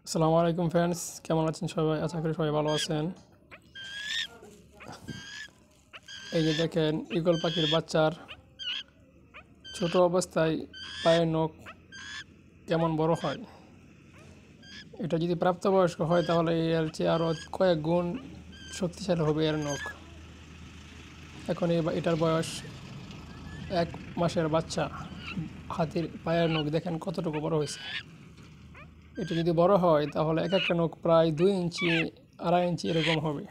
আসসালামু আলাইকুম ফ্রেন্ডস, কেমন আছেন সবাই? আশা করি সবাই ভালো আছেন। এই যে দেখেন, ঈগল পাখির বাচ্চার ছোট অবস্থায় পায়ের নখ কেমন বড় হয়। এটা যদি প্রাপ্তবয়স্ক হয় তাহলে এর চেয়ে আরও কয়েক গুণ শক্তিশালী হবে এর নখ। এখন এটার বয়স 1 মাসের বাচ্চা। হাতির পায়ের নখ দেখেন কতটুকু বড় হয়েছে। এটা যদি বড় হয় তাহলে এক একটা নখ প্রায় 2 ইঞ্চি 2.5 ইঞ্চি এরকম হবে।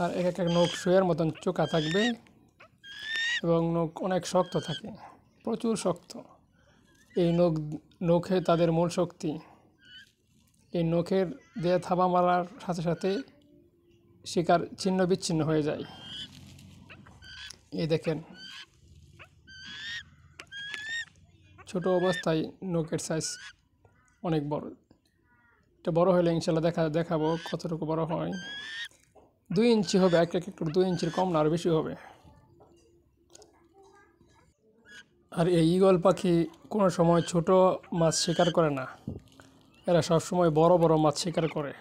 আর এক একটা নখ শুয়ের মতন চোখা থাকবে এবং নখ অনেক শক্ত থাকে, প্রচুর শক্ত। এই নখে তাদের মূল শক্তি। এই নখের দিয়ে থাবা মারার সাথে সাথে শিকার ছিন্ন বিচ্ছিন্ন হয়ে যায়। এই দেখেন, ছোট অবস্থায় নখের সাইজ অনেক বড়। এটা বড় হলে ইনশাল্লাহ দেখাবো কতটুকু বড় হয়। 2 ইঞ্চি হবে, একটু 2 ইঞ্চির কম না, আরও বেশি হবে। আর এই ঈগল পাখি কোনো সময় ছোট মাছ শিকার করে না। এরা সবসময় বড় বড় মাছ শিকার করে।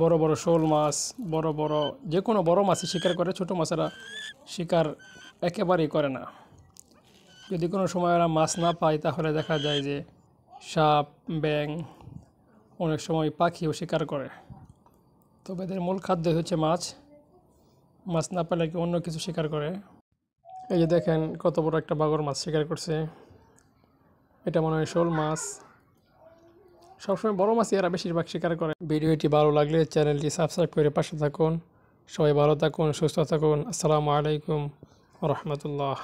বড় বড় শোল মাছ, বড় বড় যে কোনো বড় মাছই শিকার করে, ছোট মাছেরা শিকার একেবারেই করে না। যদি কোনো সময় এরা মাছ না পায় তাহলে দেখা যায় যে সাপ, ব্যাঙ, অনেক সময় পাখিও শিকার করে। তবে এদের মূল খাদ্য হচ্ছে মাছ। মাছ না পেলে কি অন্য কিছু শিকার করে। এই যে দেখেন কত বড় একটা বাগর মাছ শিকার করছে। এটা মনে হয় শোল মাছ। সবসময় বড় মাছই এরা বেশিরভাগ শিকার করে। ভিডিওটি ভালো লাগলে চ্যানেলটি সাবস্ক্রাইব করে পাশে থাকুন। সবাই ভালো থাকুন, সুস্থ থাকুন। আসসালামু আলাইকুম ওয়া রাহমাতুল্লাহ।